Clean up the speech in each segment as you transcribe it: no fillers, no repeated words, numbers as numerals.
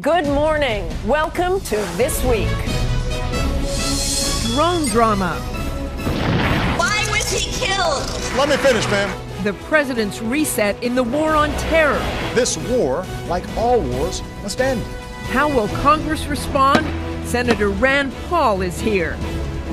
Good morning. Welcome to This Week. Drone drama. Why was he killed? Let me finish, ma'am. The president's reset in the war on terror. This war, like all wars, must end. How will Congress respond? Senator Rand Paul is here.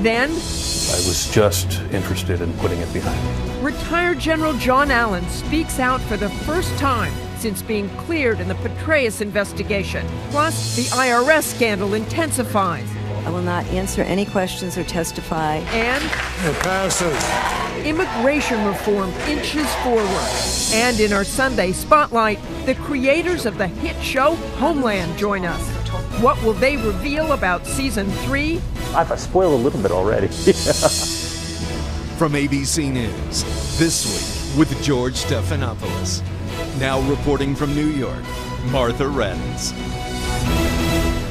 Then, I was just interested in putting it behind me. retired General John Allen speaks out for the first time since being cleared in the Petraeus investigation. Plus, the IRS scandal intensifies. I will not answer any questions or testify. And It passes. immigration reform inches forward. And in our Sunday Spotlight, the creators of the hit show Homeland join us. What will they reveal about season 3? I've spoiled a little bit already. From ABC News, This Week with George Stephanopoulos. Now reporting from New York, Martha Renz.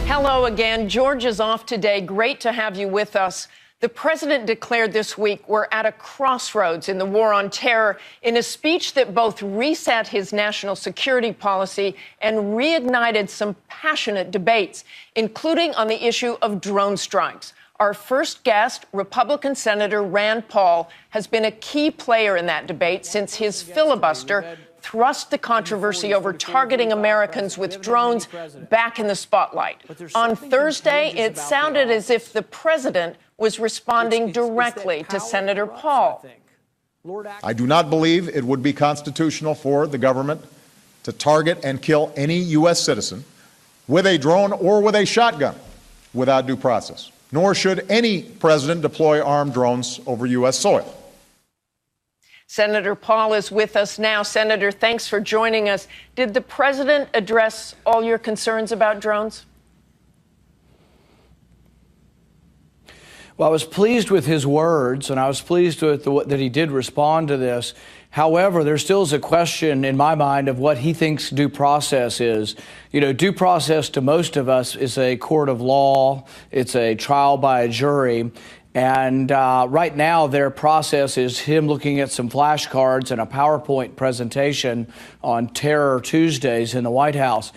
Hello again. George is off today. Great to have you with us. The president declared this week we're at a crossroads in the war on terror in a speech that both reset his national security policy and reignited some passionate debates, including on the issue of drone strikes. Our first guest, Republican Senator Rand Paul, has been a key player in that debate since his filibuster thrust the controversy over targeting Americans with drones back in the spotlight. On Thursday, it sounded as if the president was responding directly to Senator Paul. I do not believe it would be constitutional for the government to target and kill any U.S. citizen with a drone or with a shotgun without due process, nor should any president deploy armed drones over U.S. soil. Senator Paul is with us now. Senator, thanks for joining us. Did the president address all your concerns about drones? Well, I was pleased with his words, and I was pleased with that he did respond to this. However, there still is a question in my mind of what he thinks due process is. You know, due process to most of us is a court of law. It's a trial by a jury. And right now, their process is him looking at some flashcards and a PowerPoint presentation on Terror Tuesdays in the White House.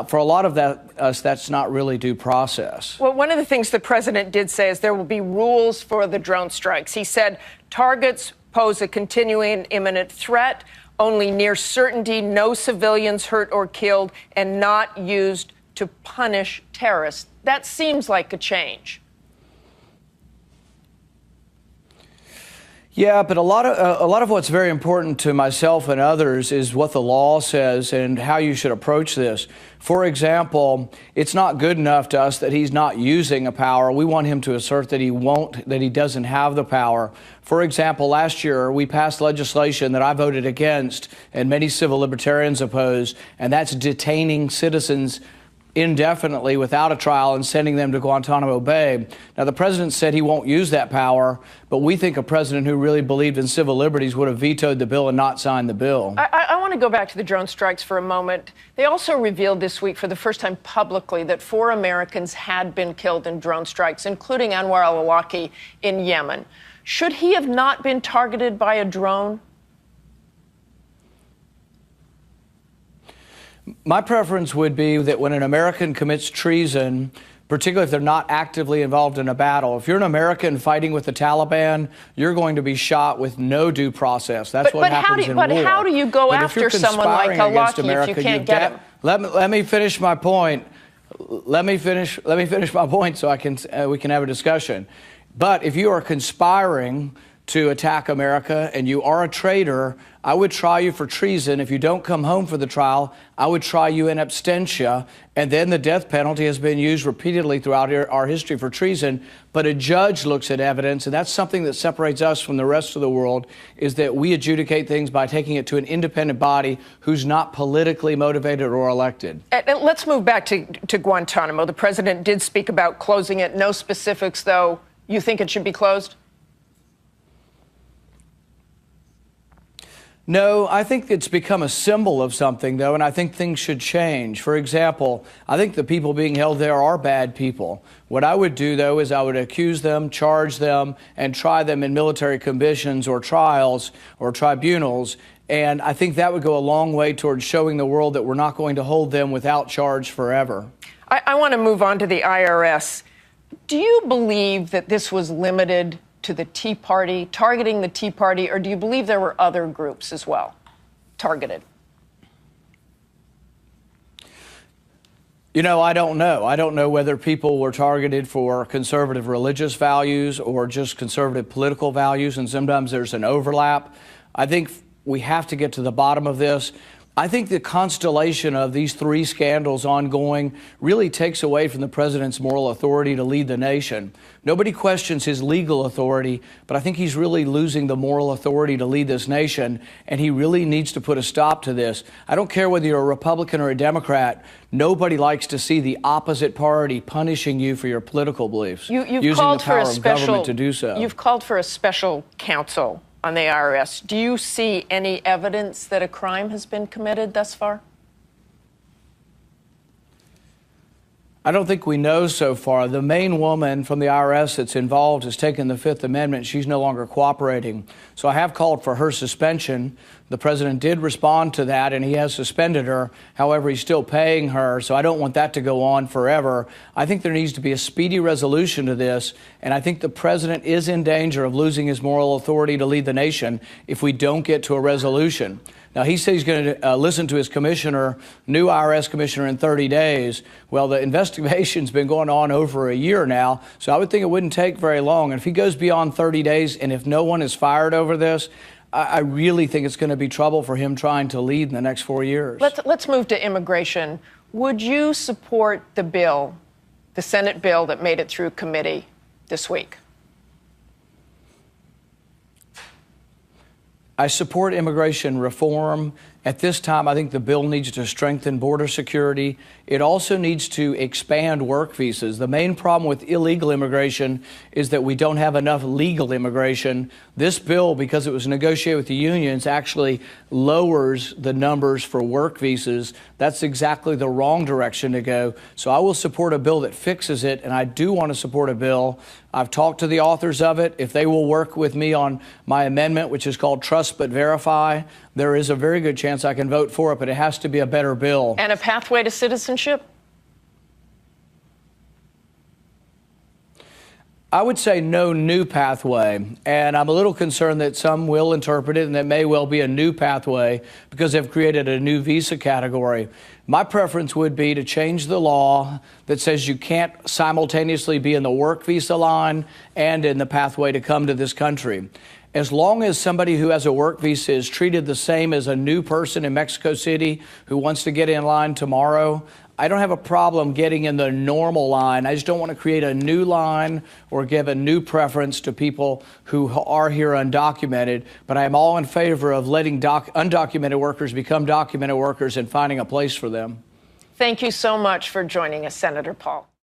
For a lot of us, that's not really due process. Well, one of the things the president did say is there will be rules for the drone strikes. He said targets pose a continuing imminent threat, only near certainty, no civilians hurt or killed, and not used to punish terrorists. That seems like a change. Yeah, but a lot of what's very important to myself and others is what the law says and how you should approach this. For example, it's not good enough to us that he's not using a power. We want him to assert that he doesn't have the power. For example, last year we passed legislation that I voted against and many civil libertarians oppose, and that's detaining citizens indefinitely without a trial and sending them to Guantanamo Bay. Now, the president said he won't use that power, but we think a president who really believed in civil liberties would have vetoed the bill and not signed the bill. I want to go back to the drone strikes for a moment. They also revealed this week for the first time publicly that 4 Americans had been killed in drone strikes, including Anwar al-Awlaki in Yemen. Should he have not been targeted by a drone? My preference would be that when an American commits treason, particularly if they're not actively involved in a battle, if you're an American fighting with the Taliban, you're going to be shot with no due process. That's what happens in war. But how do you go after someone like al-Awlaki if you can't get him? Let me finish my point. Let me finish my point so we can have a discussion. But if you are conspiring to attack America and you are a traitor, I would try you for treason. If you don't come home for the trial, I would try you in absentia. And then the death penalty has been used repeatedly throughout our history for treason. But a judge looks at evidence, and that's something that separates us from the rest of the world, is that we adjudicate things by taking it to an independent body who's not politically motivated or elected. Let's move back to Guantanamo. The president did speak about closing it. No specifics, though. You think it should be closed? No, I think it's become a symbol of something, though, and I think things should change. For example, I think the people being held there are bad people. What I would do, though, is I would accuse them, charge them, and try them in military commissions or trials or tribunals. And I think that would go a long way towards showing the world that we're not going to hold them without charge forever. I want to move on to the IRS. Do you believe that this was limited to the Tea Party, targeting the Tea Party, or do you believe there were other groups as well targeted? You know, I don't know. I don't know whether people were targeted for conservative religious values or just conservative political values, and sometimes there's an overlap. I think we have to get to the bottom of this. I think the constellation of these three scandals ongoing really takes away from the president's moral authority to lead the nation. Nobody questions his legal authority, but I think he's really losing the moral authority to lead this nation, and he really needs to put a stop to this. I don't care whether you're a Republican or a Democrat. Nobody likes to see the opposite party punishing you for your political beliefs, using the power of government to do so. You've called for a special counsel on the IRS. Do you see any evidence that a crime has been committed thus far? I don't think we know so far. The main woman from the IRS that's involved has taken the Fifth Amendment. She's no longer cooperating. So I have called for her suspension. The president did respond to that, and he has suspended her. However, he's still paying her, so I don't want that to go on forever. I think there needs to be a speedy resolution to this, and I think the president is in danger of losing his moral authority to lead the nation if we don't get to a resolution. Now, he says he's going to listen to his commissioner, new IRS commissioner, in 30 days. Well, the investigation's been going on over a year now, so I would think it wouldn't take very long. And if he goes beyond 30 days and if no one is fired over this, I really think it's going to be trouble for him trying to lead in the next 4 years. Let's move to immigration. Would you support the bill, the Senate bill that made it through committee this week? I support immigration reform. At this time, I think the bill needs to strengthen border security. It also needs to expand work visas. The main problem with illegal immigration is that we don't have enough legal immigration. This bill, because it was negotiated with the unions, actually lowers the numbers for work visas. That's exactly the wrong direction to go. So I will support a bill that fixes it, and I do want to support a bill. I've talked to the authors of it. If they will work with me on my amendment, which is called Trust But Verify, there is a very good chance I can vote for it, but it has to be a better bill. And a pathway to citizenship? I would say no new pathway, and I'm a little concerned that some will interpret it and that may well be a new pathway because they've created a new visa category. My preference would be to change the law that says you can't simultaneously be in the work visa line and in the pathway to come to this country. As long as somebody who has a work visa is treated the same as a new person in Mexico City who wants to get in line tomorrow, I don't have a problem getting in the normal line. I just don't want to create a new line or give a new preference to people who are here undocumented. But I am all in favor of letting undocumented workers become documented workers and finding a place for them. Thank you so much for joining us, Senator Paul.